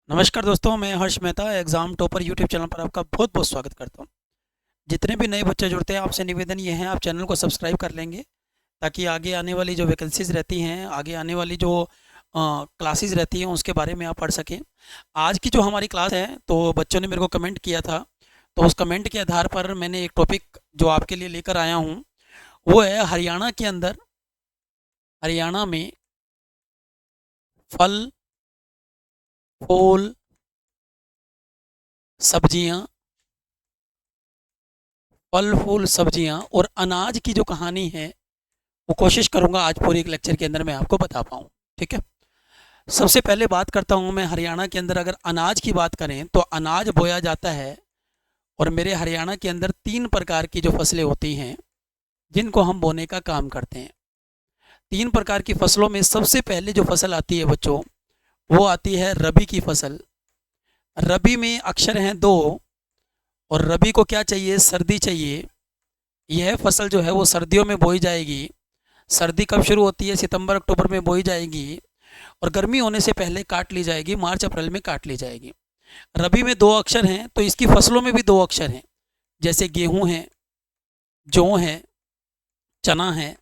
नमस्कार दोस्तों, मैं Harsh Mehta exam topper YouTube channel पर आपका बहुत बहुत स्वागत करता हूं। जितने भी नए बच्चे जुड़ते हैं आपसे निवेदन ये है आप चैनल को सब्सक्राइब कर लेंगे ताकि आगे आने वाली जो वैकेंसीज़ रहती हैं, आगे आने वाली जो क्लासेस रहती हैं उसके बारे में आप पढ़ सकें। आज की जो हमारी क्लास है तो बच्चों ने मेरे को कमेंट किया था, तो उस कमेंट के आधार पर मैंने एक टॉपिक जो आपके लिए लेकर आया हूँ वो है हरियाणा के अंदर, हरियाणा में फल, फूल, सब्जियाँ, फल फूल सब्जियाँ और अनाज की जो कहानी है वो कोशिश करूँगा आज पूरी एक लेक्चर के अंदर मैं आपको बता पाऊँ। ठीक है। सबसे पहले बात करता हूँ मैं हरियाणा के अंदर, अगर अनाज की बात करें तो अनाज बोया जाता है और मेरे हरियाणा के अंदर 3 प्रकार की जो फसलें होती हैं जिनको हम बोने का काम करते हैं। 3 प्रकार की फसलों में सबसे पहले जो फसल आती है बच्चों वो आती है रबी की फसल। रबी में अक्षर हैं 2 और रबी को क्या चाहिए, सर्दी चाहिए। यह फसल जो है वो सर्दियों में बोई जाएगी। सर्दी कब शुरू होती है, सितंबर अक्टूबर में बोई जाएगी और गर्मी होने से पहले काट ली जाएगी, मार्च अप्रैल में काट ली जाएगी। रबी में 2 अक्षर हैं तो इसकी फसलों में भी 2 अक्षर हैं, जैसे गेहूं है, जौ है, चना है।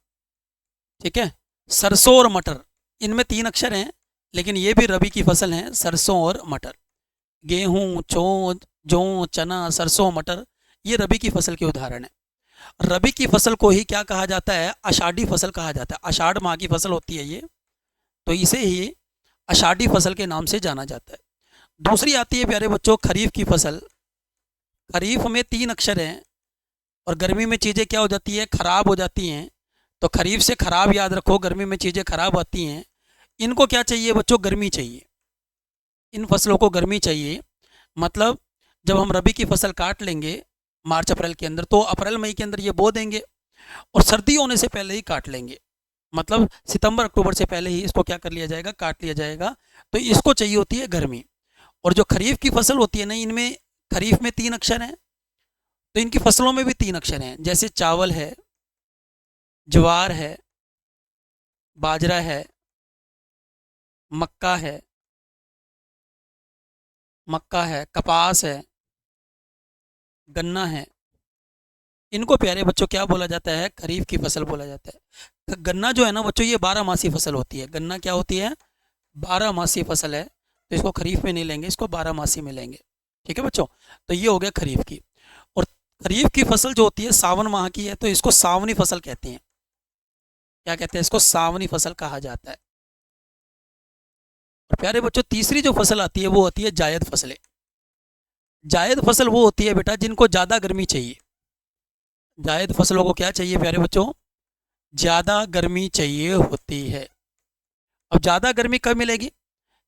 ठीक है। सरसों और मटर, इनमें 3 अक्षर हैं लेकिन ये भी रबी की फसल हैं, सरसों और मटर। गेहूं, जौ, चना, सरसों, मटर, ये रबी की फसल के उदाहरण हैं। रबी की फसल को ही क्या कहा जाता है, आषाढ़ी फसल कहा जाता है। आषाढ़ माह की फसल होती है ये, तो इसे ही आषाढ़ी फसल के नाम से जाना जाता है। दूसरी आती है प्यारे बच्चों खरीफ की फसल। खरीफ में 3 अक्षर हैं और गर्मी में चीज़ें क्या हो जाती है, खराब हो जाती हैं। तो खरीफ से खराब याद रखो, गर्मी में चीज़ें खराब आती हैं। इनको क्या चाहिए बच्चों, गर्मी चाहिए। इन फसलों को गर्मी चाहिए। मतलब जब हम रबी की फसल काट लेंगे मार्च अप्रैल के अंदर तो अप्रैल मई के अंदर ये बो देंगे और सर्दी होने से पहले ही काट लेंगे। मतलब सितंबर अक्टूबर से पहले ही इसको क्या कर लिया जाएगा, काट लिया जाएगा। तो इसको चाहिए होती है गर्मी। और जो खरीफ की फसल होती है ना, इनमें खरीफ में 3 अक्षर हैं तो इनकी फसलों में भी 3 अक्षर हैं, जैसे चावल है, ज्वार है, बाजरा है, मक्का है, कपास है, गन्ना है। इनको प्यारे बच्चों क्या बोला जाता है, खरीफ की फसल बोला जाता है। गन्ना जो है ना बच्चों ये 12 मासी फसल होती है। गन्ना क्या होती है, 12 मासी फसल है। तो इसको खरीफ में नहीं लेंगे, इसको 12 मासी में लेंगे। ठीक है बच्चों। तो ये हो गया खरीफ की। और खरीफ की फसल जो होती है सावन माह की है तो इसको सावनी फसल कहते हैं। क्या कहते हैं, इसको सावनी फसल कहा जाता है। और प्यारे बच्चों तीसरी जो फसल आती है वो होती है जायद फसलें। जायद फसल वो होती है बेटा जिनको ज़्यादा गर्मी चाहिए। जायद फसलों को क्या चाहिए प्यारे बच्चों, ज़्यादा गर्मी चाहिए होती है। अब ज़्यादा गर्मी कब मिलेगी,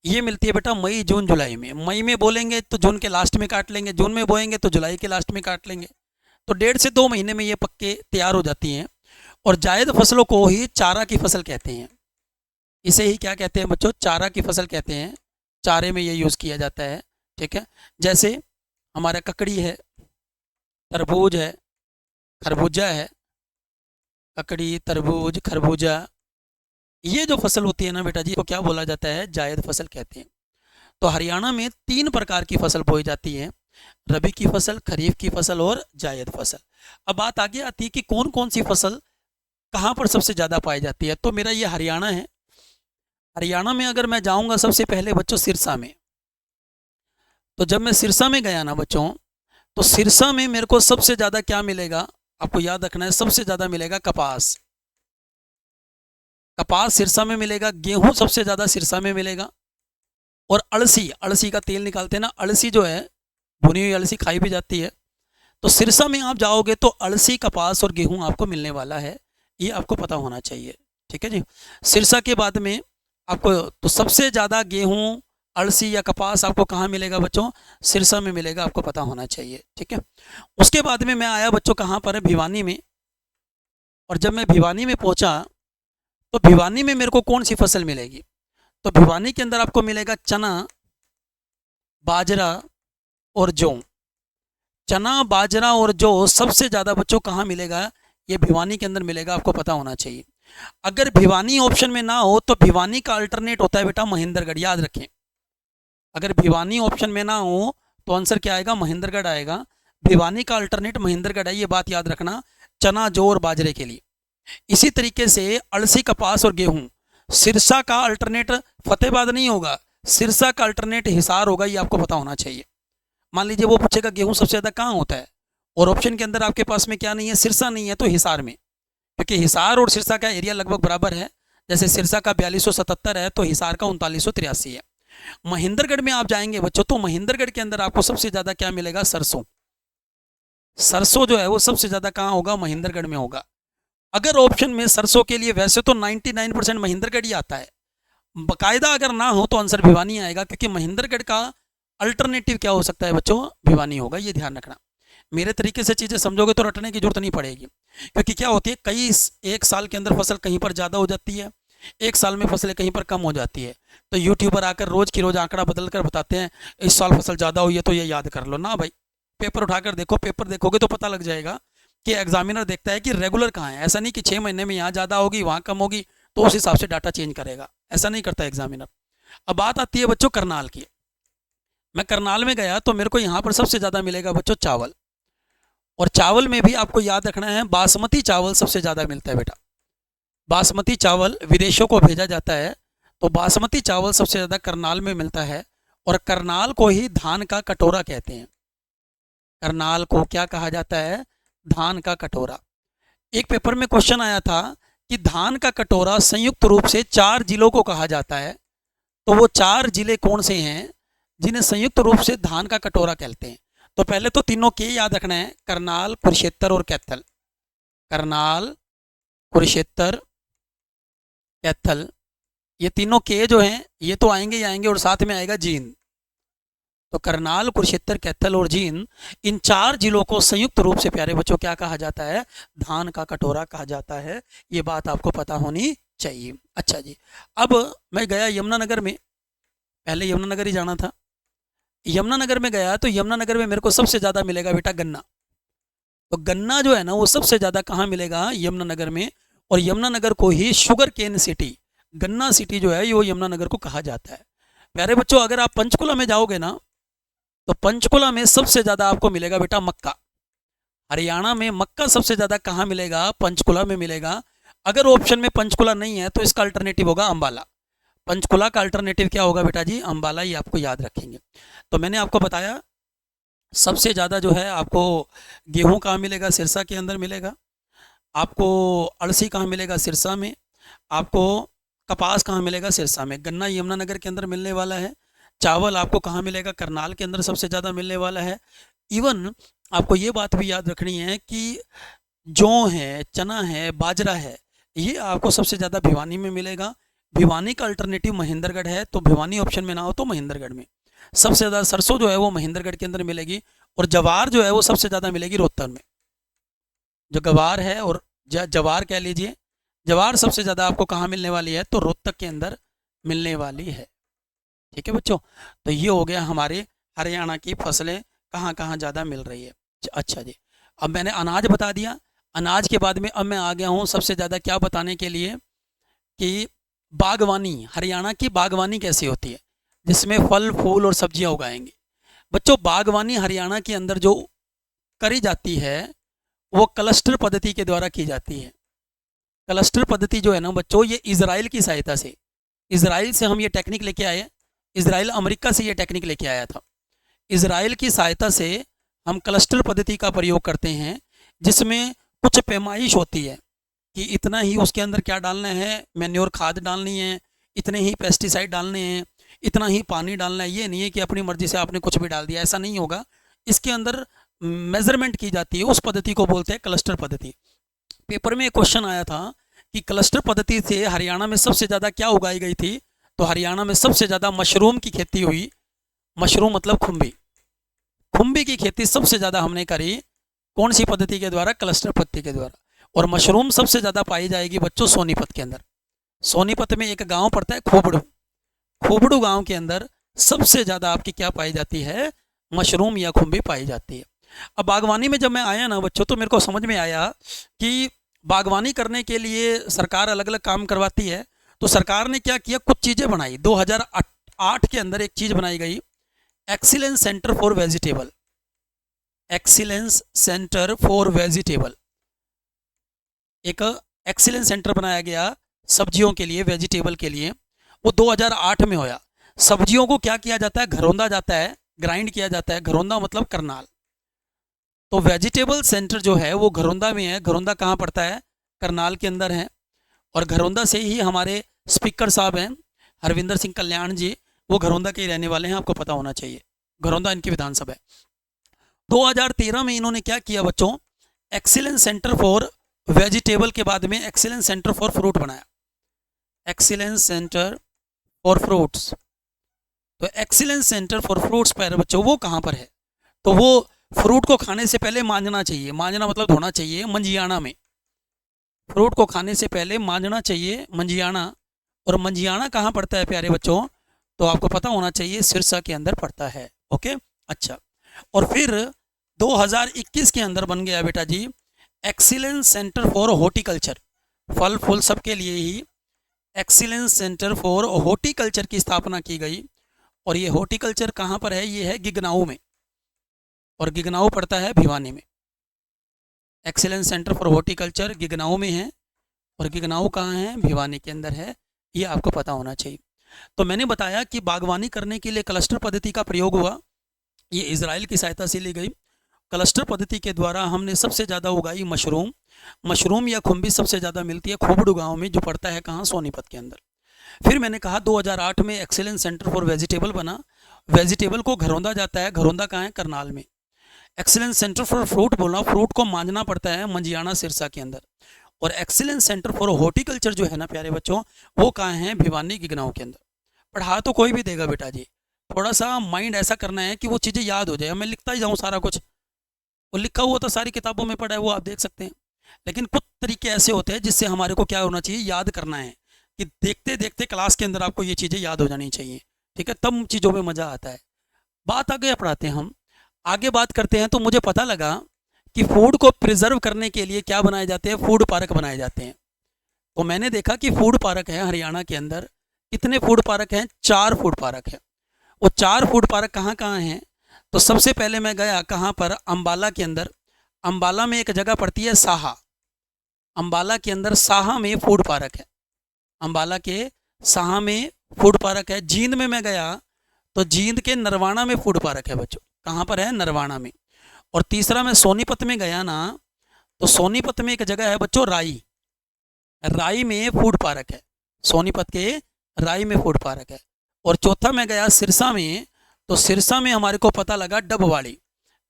ये मिलती है बेटा मई जून जुलाई में। मई में बोलेंगे तो जून के लास्ट में काट लेंगे, जून में बोएंगे तो जुलाई के लास्ट में काट लेंगे। तो 1.5 से 2 महीने में ये पक्के तैयार हो जाती हैं। और जायद फसलों को ही चारा की फसल कहते हैं। इसे ही क्या कहते हैं बच्चों, चारा की फसल कहते हैं। चारे में ये यूज़ किया जाता है। ठीक है। जैसे हमारा ककड़ी है, तरबूज है, खरबूजा है। ककड़ी, तरबूज, खरबूजा, ये जो फसल होती है ना बेटा जी, को क्या बोला जाता है, जायद फसल कहते हैं। तो हरियाणा में 3 प्रकार की फसल बोई जाती है, रबी की फसल, खरीफ की फसल और जायद फसल। अब बात आगे आती है कि कौन कौन सी फसल कहाँ पर सबसे ज़्यादा पाई जाती है। तो मेरा ये हरियाणा है। हरियाणा में अगर मैं जाऊँगा सबसे पहले बच्चों सिरसा में, तो जब मैं सिरसा में गया ना बच्चों, तो सिरसा में मेरे को सबसे ज़्यादा क्या मिलेगा, आपको याद रखना है, सबसे ज़्यादा मिलेगा कपास। कपास सिरसा में मिलेगा। गेहूं सबसे ज़्यादा सिरसा में मिलेगा। और अड़सी, अड़सी का तेल निकालते हैं ना, अड़सी जो है भुनी हुई अड़सी खाई भी जाती है। तो सिरसा में आप जाओगे तो अड़सी, कपास और गेहूं आपको मिलने वाला है, ये आपको पता होना चाहिए। ठीक है जी। सिरसा के बाद में आपको तो सबसे ज़्यादा गेहूं, अड़सी या कपास आपको कहाँ मिलेगा बच्चों, सिरसा में मिलेगा, आपको पता होना चाहिए। ठीक है। उसके बाद में मैं आया बच्चों कहाँ पर है, भिवानी में। और जब मैं भिवानी में पहुँचा तो भिवानी में मेरे को कौन सी फसल मिलेगी, तो भिवानी के अंदर आपको मिलेगा चना, बाजरा और जौ। चना, बाजरा और जौ सबसे ज़्यादा बच्चों कहाँ मिलेगा, ये भिवानी के अंदर मिलेगा, आपको पता होना चाहिए। अगर भिवानी ऑप्शन में ना हो तो भिवानी का अल्टरनेट होता है बेटा महेंद्रगढ़, याद रखें। अगर भिवानी ऑप्शन में ना हो तो आंसर क्या आएगा, महेंद्रगढ़ आएगा। भिवानी का अल्टरनेट महेंद्रगढ़ है, ये बात याद रखना, चना जौ और बाजरे के लिए। इसी तरीके से अलसी कपास और गेहूं, सिरसा का अल्टरनेट फतेहाबाद नहीं होगा, सिरसा का अल्टरनेट हिसार होगा, ये आपको पता होना चाहिए। मान लीजिए वो पूछेगा गेहूं सबसे ज़्यादा कहाँ होता है, और ऑप्शन के अंदर आपके पास में क्या नहीं है, सिरसा नहीं है, तो हिसार में, क्योंकि हिसार और सिरसा का एरिया लगभग बराबर है। जैसे सिरसा का 4277 है तो हिसार का 3983 है। महेंद्रगढ़ में आप जाएंगे बच्चों तो महेंद्रगढ़ के अंदर आपको सबसे ज़्यादा क्या मिलेगा, सरसों। सरसों जो है वो सबसे ज़्यादा कहाँ होगा, महेंद्रगढ़ में होगा। अगर ऑप्शन में सरसों के लिए वैसे तो 99% महेंद्रगढ़ ही आता है, बाकायदा अगर ना हो तो आंसर भिवानी आएगा, क्योंकि महेंद्रगढ़ का अल्टरनेटिव क्या हो सकता है बच्चों, भिवानी होगा, ये ध्यान रखना। मेरे तरीके से चीज़ें समझोगे तो रटने की जरूरत नहीं पड़ेगी, क्योंकि क्या होती है कई एक साल के अंदर फसल कहीं पर ज़्यादा हो जाती है, एक साल में फसलें कहीं पर कम हो जाती है। तो यूट्यूबर आकर रोज़ की रोज़ आंकड़ा बदल कर बताते हैं इस साल फसल ज़्यादा हुई है तो ये याद कर लो ना भाई, पेपर उठाकर देखो, पेपर देखोगे तो पता लग जाएगा कि एग्जामिनर देखता है कि रेगुलर कहाँ है। ऐसा नहीं कि 6 महीने में यहाँ ज़्यादा होगी वहाँ कम होगी तो उस हिसाब से डाटा चेंज करेगा, ऐसा नहीं करता एग्जामिनर। अब बात आती है बच्चों करनाल की। मैं करनाल में गया तो मेरे को यहाँ पर सबसे ज़्यादा मिलेगा बच्चों चावल, और चावल में भी आपको याद रखना है बासमती चावल सबसे ज़्यादा मिलता है बेटा। बासमती चावल विदेशों को भेजा जाता है, तो बासमती चावल सबसे ज़्यादा करनाल में मिलता है, और करनाल को ही धान का कटोरा कहते हैं। करनाल को क्या कहा जाता है, धान का कटोरा। एक पेपर में क्वेश्चन आया था कि धान का कटोरा संयुक्त रूप से 4 जिलों को कहा जाता है, तो वो 4 जिले कौन से हैं जिन्हें संयुक्त रूप से धान का कटोरा कहते हैं। तो पहले तो तीनों के याद रखना है, करनाल, कुरुक्षेत्र और कैथल। करनाल, कुरुक्षेत्र, कैथल, ये तीनों के जो हैं ये तो आएंगे ही आएंगे, और साथ में आएगा जींद। तो करनाल, कुरुक्षेत्र, कैथल और जींद, इन 4 जिलों को संयुक्त रूप से प्यारे बच्चों क्या कहा जाता है, धान का कटोरा कहा जाता है। ये बात आपको पता होनी चाहिए। अच्छा जी, अब मैं गया यमुनानगर में, पहले यमुनानगर ही जाना था। यमुनानगर में गया तो यमुनानगर में मेरे को सबसे ज़्यादा मिलेगा बेटा गन्ना। तो गन्ना जो है ना वो सबसे ज़्यादा कहाँ मिलेगा, यमुनानगर में। और यमुनानगर को ही शुगर केन सिटी, गन्ना सिटी जो है वो यमुनानगर को कहा जाता है। प्यारे बच्चों अगर आप पंचकुला में जाओगे ना तो पंचकुला में सबसे ज़्यादा आपको मिलेगा बेटा मक्का। हरियाणा में मक्का सबसे ज़्यादा कहाँ मिलेगा, पंचकुला में मिलेगा। अगर ऑप्शन में पंचकुला नहीं है तो इसका अल्टरनेटिव होगा अम्बाला। पंचकुला का अल्टरनेटिव क्या होगा बेटा जी, अम्बाला, ही आपको याद रखेंगे। तो मैंने आपको बताया सबसे ज़्यादा जो है आपको गेहूं कहाँ मिलेगा, सिरसा के अंदर मिलेगा। आपको अलसी कहाँ मिलेगा, सिरसा में। आपको कपास कहाँ मिलेगा, सिरसा में। गन्ना यमुनानगर के अंदर मिलने वाला है। चावल आपको कहाँ मिलेगा, करनाल के अंदर सबसे ज़्यादा मिलने वाला है। इवन आपको ये बात भी याद रखनी है कि जौ है, चना है, बाजरा है, ये आपको सबसे ज़्यादा भिवानी में मिलेगा। भिवानी का अल्टरनेटिव महेंद्रगढ़ है, तो भिवानी ऑप्शन में ना हो तो महेंद्रगढ़ में। सबसे ज़्यादा सरसों जो है वो महेंद्रगढ़ के अंदर मिलेगी, और जवार जो है वो सबसे ज़्यादा मिलेगी रोहतक में। जो गवार है और जवार कह लीजिए, जवार सबसे ज़्यादा आपको कहाँ मिलने वाली है, तो रोहतक के अंदर मिलने वाली है। ठीक है बच्चों, तो ये हो गया हमारे हरियाणा की फसलें कहाँ कहाँ ज़्यादा मिल रही है। अच्छा जी, अब मैंने अनाज बता दिया। अनाज के बाद में अब मैं आ गया हूँ सबसे ज़्यादा क्या बताने के लिए कि बागवानी, हरियाणा की बागवानी कैसी होती है, जिसमें फल फूल और सब्जियाँ उगाएंगे। बच्चों बागवानी हरियाणा के अंदर जो करी जाती है वो क्लस्टर पद्धति के द्वारा की जाती है। क्लस्टर पद्धति जो है ना बच्चों, ये इजराइल की सहायता से, इजराइल से हम ये टेक्निक लेके आए। इजराइल अमेरिका से ये टेक्निक लेके आया था। इजराइल की सहायता से हम क्लस्टर पद्धति का प्रयोग करते हैं, जिसमें कुछ पैमाइश होती है कि इतना ही उसके अंदर क्या डालना है, मैन्योर खाद डालनी है, इतने ही पेस्टिसाइड डालने हैं, इतना ही पानी डालना है। ये नहीं है कि अपनी मर्जी से आपने कुछ भी डाल दिया, ऐसा नहीं होगा। इसके अंदर मेजरमेंट की जाती है, उस पद्धति को बोलते हैं क्लस्टर पद्धति। पेपर में एक क्वेश्चन आया था कि क्लस्टर पद्धति से हरियाणा में सबसे ज़्यादा क्या उगाई गई थी, तो हरियाणा में सबसे ज़्यादा मशरूम की खेती हुई। मशरूम मतलब खुम्बी, खुम्बी की खेती सबसे ज़्यादा हमने करी। कौन सी पद्धति के द्वारा, क्लस्टर पद्धति के द्वारा। और मशरूम सबसे ज़्यादा पाई जाएगी बच्चों सोनीपत के अंदर। सोनीपत में एक गांव पड़ता है खोबड़ू, खोबड़ू गांव के अंदर सबसे ज़्यादा आपकी क्या पाई जाती है, मशरूम या खुम्बी पाई जाती है। अब बागवानी में जब मैं आया ना बच्चों, तो मेरे को समझ में आया कि बागवानी करने के लिए सरकार अलग अलग काम करवाती है। तो सरकार ने क्या किया, कुछ चीज़ें बनाई। 2008 के अंदर एक चीज़ बनाई गई, excellence centre for vegetable. Excellence centre for vegetable, एक एक्सीलेंस सेंटर बनाया गया सब्जियों के लिए, वेजिटेबल के लिए। वो 2008 में होया। सब्जियों को क्या किया जाता है, घरौंदा जाता है, ग्राइंड किया जाता है। घरौंदा मतलब करनाल। तो वेजिटेबल सेंटर जो है वो घरौंदा में है। घरौंदा कहाँ पड़ता है, करनाल के अंदर है। और घरौंदा से ही हमारे स्पीकर साहब हैं हरविंदर सिंह कल्याण जी, वो घरौंदा के ही रहने वाले हैं, आपको पता होना चाहिए। घरौंदा इनकी विधानसभा है। 2013 में इन्होंने क्या किया बच्चों, एक्सीलेंस सेंटर फॉर वेजिटेबल के बाद में एक्सीलेंस सेंटर फॉर फ्रूट बनाया। Excellence centre for fruits. तो एक्सीलेंस सेंटर फॉर फ्रूट्स पर बच्चों वो कहाँ पर है, तो वो फ्रूट को खाने से पहले मांजना चाहिए। मांजना मतलब धोना चाहिए, मंजियाना में। फ्रूट को खाने से पहले मांजना चाहिए, मंजियाना। और मंजियाना कहाँ पड़ता है प्यारे बच्चों, तो आपको पता होना चाहिए सिरसा के अंदर पड़ता है। ओके, अच्छा। और फिर 2021 के अंदर बन गया बेटा जी एक्सीलेंस सेंटर फॉर हॉर्टिकल्चर। फल फूल सबके लिए ही एक्सीलेंस सेंटर फॉर हॉर्टिकल्चर की स्थापना की गई। और ये हॉर्टिकल्चर कहाँ पर है, ये है गिगनाऊ में। और गिगनाऊ पड़ता है भिवानी में। Excellence centre for horticulture Gignau में है, और गिगनाऊ कहाँ है, भिवानी के अंदर है। ये आपको पता होना चाहिए। तो मैंने बताया कि बागवानी करने के लिए क्लस्टर पद्धति का प्रयोग हुआ। ये इजराइल की सहायता से ली गई। क्लस्टर पद्धति के द्वारा हमने सबसे ज़्यादा उगाई मशरूम। मशरूम या खुम्बी सबसे ज़्यादा मिलती है खोबड़ू गांव में, जो पड़ता है कहाँ, सोनीपत के अंदर। फिर मैंने कहा 2008 में एक्सीलेंस सेंटर फॉर वेजिटेबल बना। वेजिटेबल को घरौंदा जाता है। घरौंदा कहाँ है, करनाल में। एक्सीलेंस सेंटर फॉर फ्रूट बोला, फ्रूट को मांझना पड़ता है मंजियाना सिरसा के अंदर। और एक्सीलेंस सेंटर फॉर हॉर्टिकल्चर जो है ना प्यारे बच्चों, वो कहाँ है, भिवानी गिगनाऊ के अंदर। पढ़ा तो कोई भी देगा बेटा जी, थोड़ा सा माइंड ऐसा करना है कि वो चीज़ें याद हो जाए। मैं लिखता ही जाऊँ सारा कुछ, वो लिखा हुआ तो सारी किताबों में पढ़ा है, वो आप देख सकते हैं। लेकिन कुछ तरीके ऐसे होते हैं जिससे हमारे को क्या होना चाहिए, याद करना है। कि देखते देखते क्लास के अंदर आपको ये चीज़ें याद हो जानी चाहिए, ठीक है, तब चीज़ों में मज़ा आता है। बात आगे पढ़ाते हैं हम, आगे बात करते हैं। तो मुझे पता लगा कि फूड को प्रिजर्व करने के लिए क्या बनाए जाते हैं, फूड पार्क बनाए जाते हैं। तो मैंने देखा कि फूड पार्क है हरियाणा के अंदर। कितने फूड पार्क हैं, 4 फूड पार्क है। वो 4 फूड पार्क कहाँ कहाँ हैं, तो सबसे पहले मैं गया कहाँ पर, अम्बाला के अंदर। अम्बाला में एक जगह पड़ती है साहा। अम्बाला के अंदर साहा में फूड पार्क है। अम्बाला के साहा में फूड पार्क है। जींद में मैं गया तो जींद के नरवाना में फूड पार्क है बच्चों। कहाँ पर है, नरवाना में। और तीसरा मैं सोनीपत में गया ना, तो सोनीपत में एक जगह है बच्चों राई। राई में फूड पार्क है। सोनीपत के राई में फूड पार्क है। और चौथा मैं गया सिरसा में, तो सिरसा में हमारे को पता लगा डबवाड़ी।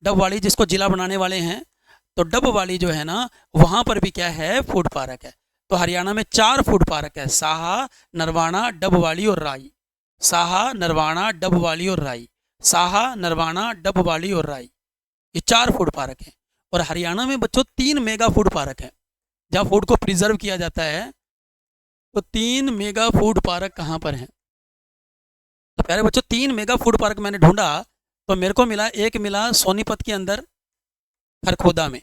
डबवाड़ी जिसको जिला बनाने वाले हैं, तो डबवाड़ी जो है ना, वहाँ पर भी क्या है, फूड पार्क है। तो हरियाणा में 4 फूड पार्क है, साहा, नरवाना, डबवाड़ी और राई। साहा, नरवाना, डबवाड़ी और राई। साहा, नरवाना, डबवाड़ी और राई, ये 4 फूड पार्क हैं। और हरियाणा में बच्चों 3 मेगा फूड पार्क हैं, जहाँ फूड को प्रिजर्व किया जाता है। तो 3 मेगा फूड पार्क कहाँ पर हैं, तो प्यारे बच्चों 3 मेगा फूड पार्क मैंने ढूंढा, तो मेरे को मिला, एक मिला सोनीपत के अंदर खरखोदा में।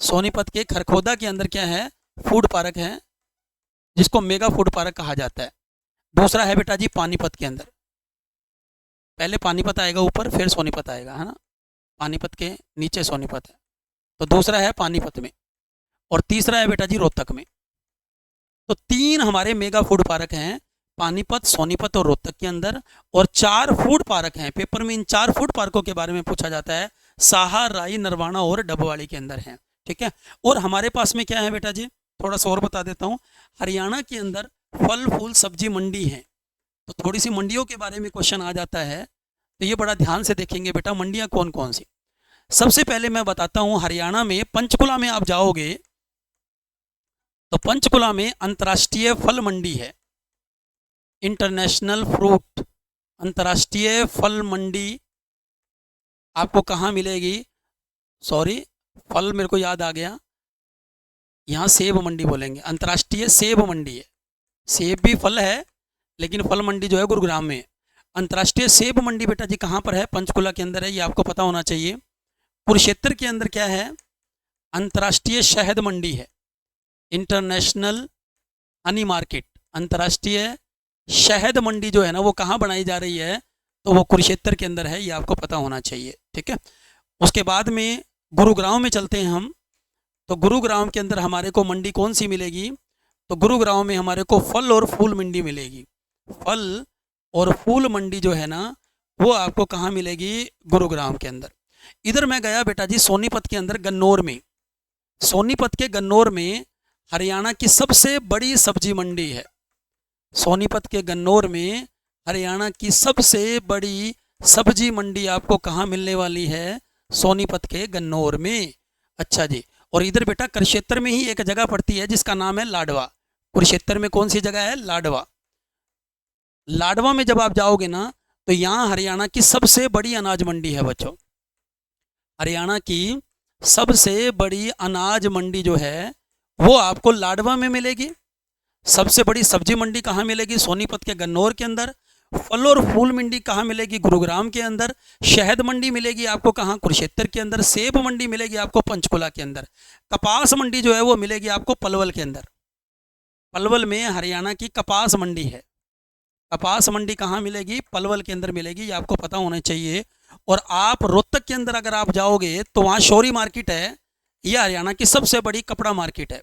सोनीपत के खरखोदा के अंदर क्या है, फूड पार्क है, जिसको मेगा फूड पार्क कहा जाता है। दूसरा है बेटा जी पानीपत के अंदर। पहले पानीपत आएगा ऊपर, फिर सोनीपत आएगा, है ना। पानीपत के नीचे सोनीपत है, तो दूसरा है पानीपत में। और तीसरा है बेटा जी रोहतक में। तो 3 हमारे मेगा फूड पार्क हैं, पानीपत, सोनीपत और रोहतक के अंदर। और 4 फूड पार्क हैं, पेपर में इन 4 फूड पार्कों के बारे में पूछा जाता है, साहा, राई, नरवाना और डबवाड़ी के अंदर हैं, ठीक है। और हमारे पास में क्या है बेटा जी, थोड़ा सा और बता देता हूँ। हरियाणा के अंदर फल फूल सब्जी मंडी है, तो थोड़ी सी मंडियों के बारे में क्वेश्चन आ जाता है, तो ये बड़ा ध्यान से देखेंगे बेटा, मंडियाँ कौन कौन सी। सबसे पहले मैं बताता हूँ, हरियाणा में पंचकुला में आप जाओगे तो पंचकुला में अंतर्राष्ट्रीय फल मंडी है, इंटरनेशनल फ्रूट अंतर्राष्ट्रीय फल मंडी आपको कहाँ मिलेगी, सॉरी फल मेरे को याद आ गया, यहाँ सेब मंडी बोलेंगे, अंतर्राष्ट्रीय सेब मंडी है। सेब भी फल है, लेकिन फल मंडी जो है गुरुग्राम में है। अंतर्राष्ट्रीय सेब मंडी बेटा जी कहाँ पर है, पंचकुला के अंदर है, ये आपको पता होना चाहिए। कुरुक्षेत्र के अंदर क्या है, अंतर्राष्ट्रीय शहद मंडी है, इंटरनेशनल हनी मार्केट, अंतर्राष्ट्रीय शहद मंडी जो है ना वो कहाँ बनाई जा रही है, तो वो कुरुक्षेत्र के अंदर है, ये आपको पता होना चाहिए, ठीक है। उसके बाद में गुरुग्राम में चलते हैं हम। तो गुरुग्राम के अंदर हमारे को मंडी कौन सी मिलेगी, तो गुरुग्राम में हमारे को फल और फूल मंडी मिलेगी। फल और फूल मंडी जो है ना वो आपको कहाँ मिलेगी, गुरुग्राम के अंदर। इधर मैं गया बेटा जी सोनीपत के अंदर गन्नौर में। सोनीपत के गन्नौर में हरियाणा की सबसे बड़ी सब्जी मंडी है। सोनीपत के गन्नौर में हरियाणा की सबसे बड़ी सब्जी मंडी आपको कहाँ मिलने वाली है, सोनीपत के गन्नौर में। अच्छा जी, और इधर बेटा कुरुक्षेत्र में ही एक जगह पड़ती है जिसका नाम है लाडवा। कुरुक्षेत्र में कौन सी जगह है, लाडवा। लाडवा में जब आप जाओगे ना तो यहाँ हरियाणा की सबसे बड़ी अनाज मंडी है बच्चों। हरियाणा की सबसे बड़ी अनाज मंडी जो है वो आपको लाडवा में मिलेगी। सबसे बड़ी सब्जी मंडी कहाँ मिलेगी, सोनीपत के गन्नौर के अंदर। फल और फूल मंडी कहाँ मिलेगी, गुरुग्राम के अंदर। शहद मंडी मिलेगी आपको कहाँ, कुरुक्षेत्र के अंदर। सेब मंडी मिलेगी आपको पंचकुला के अंदर। कपास मंडी जो है वो मिलेगी आपको पलवल के अंदर। पलवल में हरियाणा की कपास मंडी है। कपास मंडी कहाँ मिलेगी, पलवल के अंदर मिलेगी, ये आपको पता होना चाहिए। और आप रोहतक के अंदर अगर आप जाओगे तो वहाँ शौरी मार्केट है, ये हरियाणा की सबसे बड़ी कपड़ा मार्केट है।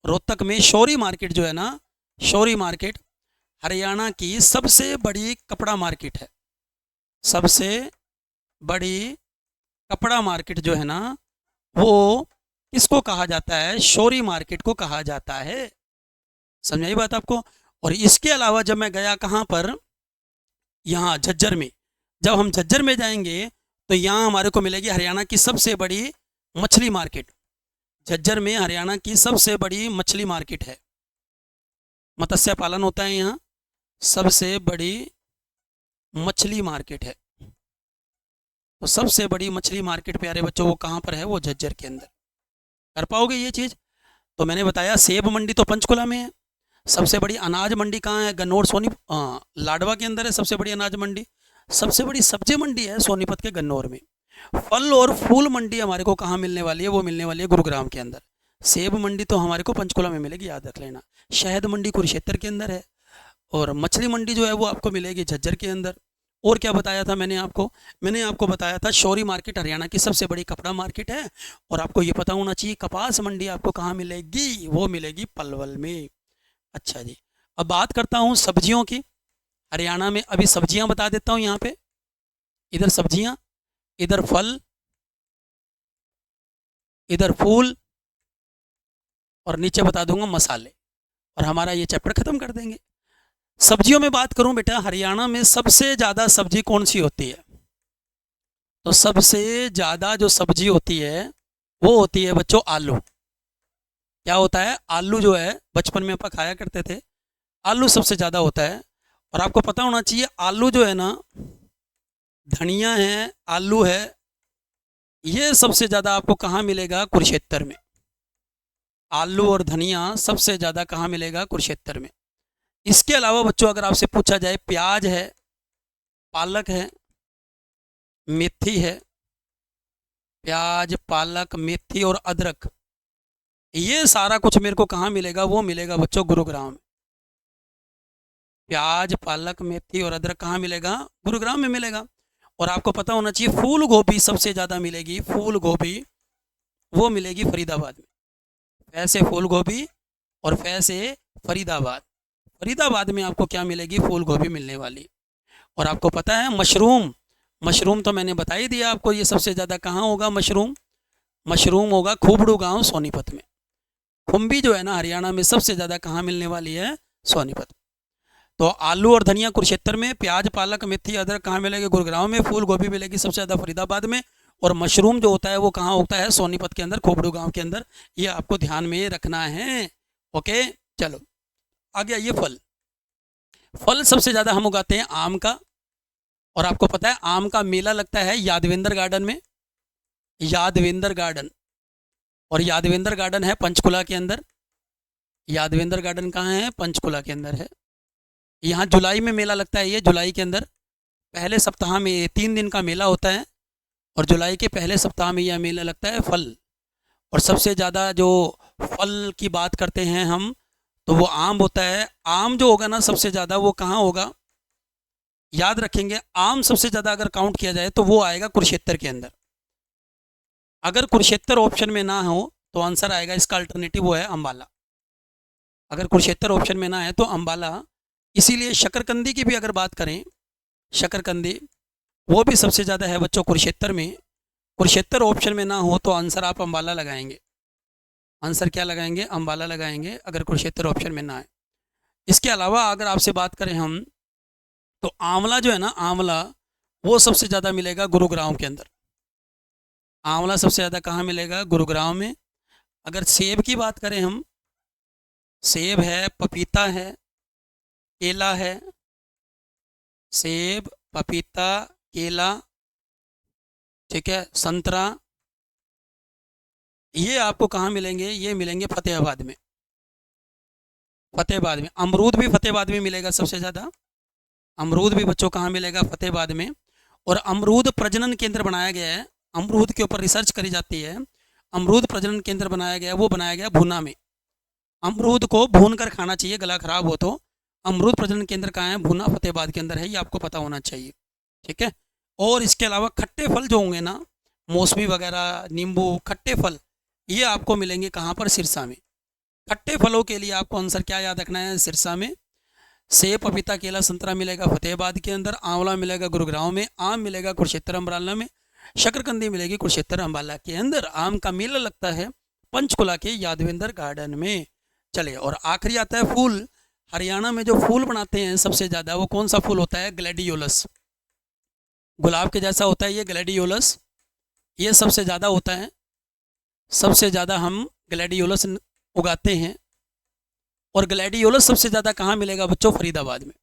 रोहतक में शौरी मार्केट जो है ना, शौरी मार्केट हरियाणा की सबसे बड़ी कपड़ा मार्केट है। सबसे बड़ी कपड़ा मार्केट जो है ना वो किसको कहा जाता है, शौरी मार्केट को कहा जाता है। समझाई बात आपको। और इसके अलावा जब मैं गया कहाँ पर, यहाँ झज्जर में। जब हम झज्जर में जाएंगे तो यहाँ हमारे को मिलेगी हरियाणा की सबसे बड़ी मछली मार्केट। झज्जर में हरियाणा की सबसे बड़ी मछली मार्केट है, मत्स्य पालन होता है यहाँ। सबसे बड़ी मछली मार्केट है। तो सबसे बड़ी मछली मार्केट प्यारे बच्चों वो कहाँ पर है, वो झज्जर के अंदर। कर पाओगे ये चीज़। तो मैंने बताया सेब मंडी तो पंचकुला में है। सबसे बड़ी अनाज मंडी कहाँ है, गन्नौर लाडवा के अंदर है सबसे बड़ी अनाज मंडी। सबसे बड़ी सब्जी मंडी है सोनीपत के गन्नौर में। फल और फूल मंडी हमारे को कहाँ मिलने वाली है, वो मिलने वाली है गुरुग्राम के अंदर। सेब मंडी तो हमारे को पंचकुला में मिलेगी, याद रख लेना। शहद मंडी कुरुक्षेत्र के अंदर है। और मछली मंडी जो है वो आपको मिलेगी झज्जर के अंदर। और क्या बताया था मैंने आपको, मैंने आपको बताया था शौरी मार्केट हरियाणा की सबसे बड़ी कपड़ा मार्केट है। और आपको ये पता होना चाहिए कपास मंडी आपको कहाँ मिलेगी, वो मिलेगी पलवल में। अच्छा जी, अब बात करता हूँ सब्जियों की। हरियाणा में अभी सब्जियां बता देता हूँ यहाँ पे। इधर सब्जियां, इधर फल, इधर फूल, और नीचे बता दूंगा मसाले, और हमारा ये चैप्टर खत्म कर देंगे। सब्जियों में बात करूं बेटा, हरियाणा में सबसे ज़्यादा सब्जी कौन सी होती है, तो सबसे ज़्यादा जो सब्जी होती है वो होती है बच्चों आलू। क्या होता है, आलू जो है बचपन में अपन खाया करते थे, आलू सबसे ज़्यादा होता है। और आपको पता होना चाहिए आलू जो है ना, धनिया है, आलू है, ये सबसे ज़्यादा आपको कहाँ मिलेगा, कुरुक्षेत्र में। आलू और धनिया सबसे ज़्यादा कहाँ मिलेगा, कुरुक्षेत्र में। इसके अलावा बच्चों अगर आपसे पूछा जाए, प्याज है, पालक है, मेथी है, प्याज, पालक, मेथी और अदरक, ये सारा कुछ मेरे को कहाँ मिलेगा, वो मिलेगा बच्चों गुरुग्राम में। प्याज, पालक, मेथी और अदरक कहाँ मिलेगा, गुरुग्राम में मिलेगा। और आपको पता होना चाहिए फूल गोभी सबसे ज़्यादा मिलेगी, फूल गोभी वो मिलेगी फरीदाबाद में। फैसे फूल गोभी और फैसे फरीदाबाद। फरीदाबाद में आपको क्या मिलेगी, फूल गोभी मिलने वाली। और आपको पता है मशरूम, मशरूम तो मैंने बता ही दिया आपको, ये सबसे ज़्यादा कहाँ होगा मशरूम, मशरूम होगा खूबड़ू गांव सोनीपत में। खुम्बी जो है ना हरियाणा में सबसे ज़्यादा कहाँ मिलने वाली है, सोनीपत। तो आलू और धनिया कुरुक्षेत्र में, प्याज, पालक, मेथी, अदरक कहाँ मिलेगी, गुरुग्राम में। फूल गोभी मिलेगी सबसे ज़्यादा फरीदाबाद में। और मशरूम जो होता है वो कहाँ होता है, सोनीपत के अंदर, खोपड़ू गांव के अंदर। ये आपको ध्यान में रखना है। ओके, चलो आ गया ये फल। फल सबसे ज़्यादा हम उगाते हैं आम का। और आपको पता है आम का मेला लगता है यादवेंद्र गार्डन में, यादवेंद्र गार्डन। और यादवेंद्र गार्डन है पंचकुला के अंदर। यादवेंद्र गार्डन कहाँ है, पंचकुला के अंदर है। यहाँ जुलाई में मेला लगता है, ये जुलाई के अंदर पहले सप्ताह में 3 दिन का मेला होता है। और जुलाई के पहले सप्ताह में यह मेला लगता है फल। और सबसे ज़्यादा जो फल की बात करते हैं हम, तो वो आम होता है। आम जो होगा ना सबसे ज़्यादा वो कहाँ होगा, याद रखेंगे, आम सबसे ज़्यादा अगर काउंट किया जाए तो वो आएगा कुरुक्षेत्र के अंदर। अगर कुरुक्षेत्र ऑप्शन में ना हो तो आंसर आएगा इसका अल्टरनेटिव वो है अम्बाला। अगर कुरुक्षेत्र ऑप्शन में ना है तो अम्बाला। इसीलिए शकरकंदी की भी अगर बात करें, शकरकंदी वो भी सबसे ज़्यादा है बच्चों कुरुक्षेत्र में। कुरुक्षेत्र ऑप्शन में ना हो तो आंसर आप अम्बाला लगाएंगे। आंसर क्या लगाएंगे, अम्बाला लगाएंगे अगर कुरुक्षेत्र ऑप्शन में ना है। इसके अलावा अगर आपसे बात करें हम, तो आंवला जो है ना, आंवला वो सबसे ज़्यादा मिलेगा गुरुग्राम के अंदर। आंवला सबसे ज़्यादा कहाँ मिलेगा, गुरुग्राम में। अगर सेब की बात करें हम, सेब है, पपीता है, केला है, सेब, पपीता, केला, ठीक है, संतरा, ये आपको कहाँ मिलेंगे, ये मिलेंगे फतेहाबाद में। फतेहाबाद में अमरूद भी फतेहाबाद में मिलेगा सबसे ज़्यादा। अमरूद भी बच्चों कहाँ मिलेगा, फतेहाबाद में। और अमरूद प्रजनन केंद्र बनाया गया है, अमरूद के ऊपर रिसर्च करी जाती है। अमरूद प्रजनन केंद्र बनाया गया, वो बनाया गया भूना में। अमरूद को भून कर खाना चाहिए गला खराब हो तो। अमरूद प्रजनन केंद्र कहाँ है, भूना फतेहाबाद के अंदर है, ये आपको पता होना चाहिए, ठीक है। और इसके अलावा खट्टे फल जो होंगे ना, मौसमी वगैरह, नींबू, खट्टे फल, ये आपको मिलेंगे कहाँ पर, सिरसा में। खट्टे फलों के लिए आपको आंसर क्या याद रखना है, सिरसा में। सेब, पपीता, केला, संतरा मिलेगा फतेहाबाद के अंदर, आंवला मिलेगा गुरुग्राम में, आम मिलेगा कुरुक्षेत्र अम्बाला में, शकरकंदी मिलेगी कुरुक्षेत्र अम्बाला के अंदर। आम का मेला लगता है पंचकुला के यादवेंद्र गार्डन में। चलिए, और आखिरी आता है फूल। हरियाणा में जो फूल बनाते हैं सबसे ज़्यादा, वो कौन सा फूल होता है, ग्लैडियोलस। गुलाब के जैसा होता है ये ग्लैडियोलस, ये सबसे ज़्यादा होता है। सबसे ज़्यादा हम ग्लैडियोलस उगाते हैं। और ग्लैडियोलस सबसे ज़्यादा कहाँ मिलेगा बच्चों, फरीदाबाद में।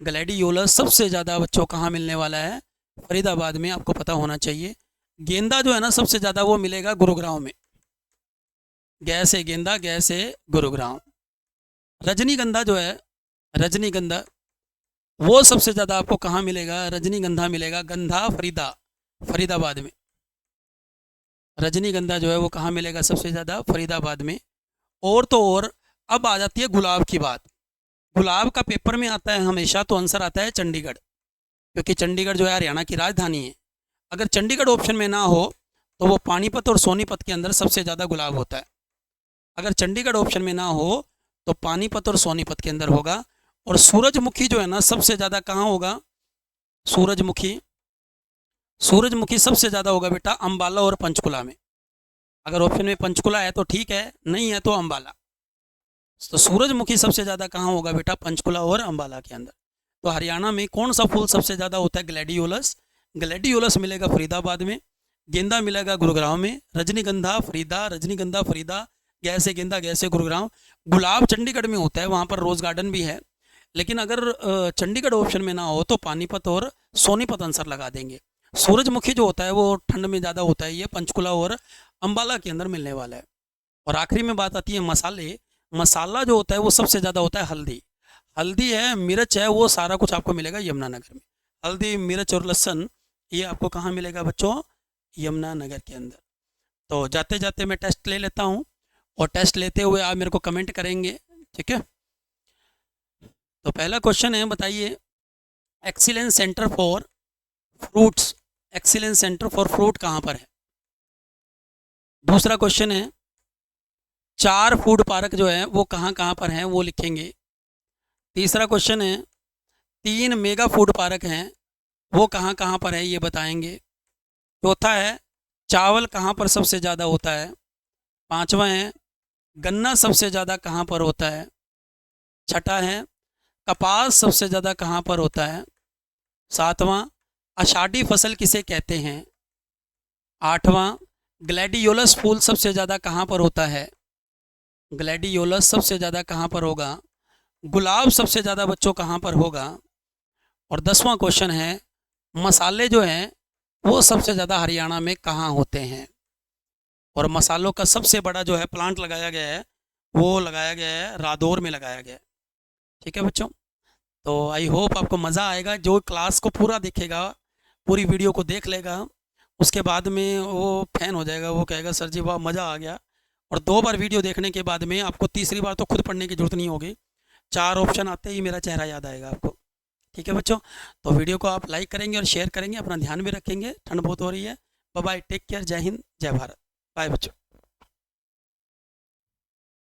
ग्लैडियोलस सबसे ज़्यादा बच्चों कहाँ मिलने वाला है, फरीदाबाद में, आपको पता होना चाहिए। गेंदा जो है ना सबसे ज़्यादा वो मिलेगा गुरुग्राम में। गैस है गेंदा, गैस है गुरुग्राम। रजनीगंधा जो है, रजनीगंधा वो सबसे ज़्यादा आपको कहाँ मिलेगा, रजनीगंधा मिलेगा गंधा फरीदाबाद में। रजनीगंधा जो है वो कहाँ मिलेगा सबसे ज़्यादा, फरीदाबाद में। और तो और अब आ जाती है गुलाब की बात। गुलाब का पेपर में आता है हमेशा, तो आंसर आता है चंडीगढ़, क्योंकि चंडीगढ़ जो है हरियाणा की राजधानी है। अगर चंडीगढ़ ऑप्शन में ना हो तो वो पानीपत और सोनीपत के अंदर सबसे ज़्यादा गुलाब होता है। अगर चंडीगढ़ ऑप्शन में ना हो तो पानीपत और सोनीपत के अंदर होगा। और सूरजमुखी जो है ना सबसे ज़्यादा कहाँ होगा, सूरजमुखी, सूरजमुखी सबसे ज़्यादा होगा बेटा अम्बाला और पंचकुला में। अगर ऑप्शन में पंचकुला है तो ठीक है, नहीं है तो अम्बाला। तो सूरजमुखी सबसे ज़्यादा कहाँ होगा बेटा, पंचकुला और अम्बाला के अंदर। तो हरियाणा में कौन सा फूल सबसे ज़्यादा होता है, ग्लैडियोलस। ग्लैडियोलस मिलेगा फरीदाबाद में, गेंदा मिलेगा गुरुग्राम में, रजनीगंधा फरीदा, गैसे गेंदा, गैसे गुरुग्राम। गुलाब चंडीगढ़ में होता है, वहाँ पर रोज़ गार्डन भी है। लेकिन अगर चंडीगढ़ ऑप्शन में ना हो तो पानीपत और सोनीपत आंसर लगा देंगे। सूरजमुखी जो होता है वो ठंड में ज़्यादा होता है, ये पंचकुला और अम्बाला के अंदर मिलने वाला है। और आखिरी में बात आती है मसाले। मसाला जो होता है वो सबसे ज़्यादा होता है हल्दी। हल्दी है, मिर्च है, वो सारा कुछ आपको मिलेगा यमुनानगर में। हल्दी, मिर्च और लहसुन ये आपको कहाँ मिलेगा बच्चों, यमुनानगर के अंदर। तो जाते जाते मैं टेस्ट ले लेता हूँ, और टेस्ट लेते हुए आप मेरे को कमेंट करेंगे, ठीक है। तो पहला क्वेश्चन है, बताइए excellence centre for fruits, excellence centre for fruit कहाँ पर है। दूसरा क्वेश्चन है 4 फूड पार्क जो है वो कहाँ कहाँ पर हैं, वो लिखेंगे। तीसरा क्वेश्चन है 3 मेगा फूड पार्क हैं, वो कहाँ कहाँ पर है, ये बताएंगे। चौथा है चावल कहाँ पर सबसे ज़्यादा होता है। पांचवा है गन्ना सबसे ज़्यादा कहाँ पर होता है। छठा है कपास सबसे ज़्यादा कहाँ पर होता है। सातवां आषाढ़ी फसल किसे कहते हैं। आठवां ग्लैडियोलस फूल सबसे ज़्यादा कहाँ पर होता है। ग्लैडियोलस सबसे ज़्यादा कहाँ पर होगा। गुलाब सबसे ज़्यादा बच्चों कहाँ पर होगा। और 10वां क्वेश्चन है मसाले जो हैं वो सबसे ज़्यादा हरियाणा में कहाँ होते हैं। और मसालों का सबसे बड़ा जो है प्लांट लगाया गया है, वो लगाया गया है रादौर में लगाया गया है, ठीक है बच्चों। तो आई होप आपको मज़ा आएगा। जो क्लास को पूरा देखेगा, पूरी वीडियो को देख लेगा, उसके बाद में वो फैन हो जाएगा, वो कहेगा सर जी वाह मज़ा आ गया। और 2 बार वीडियो देखने के बाद में आपको तीसरी बार तो खुद पढ़ने की जरूरत नहीं होगी, 4 ऑप्शन आते ही मेरा चेहरा याद आएगा आपको। ठीक है बच्चों, तो वीडियो को आप लाइक करेंगे और शेयर करेंगे, अपना ध्यान भी रखेंगे, ठंड बहुत हो रही है। बाय बाय, टेक केयर, जय हिंद, जय भारत, बाय बच्चों।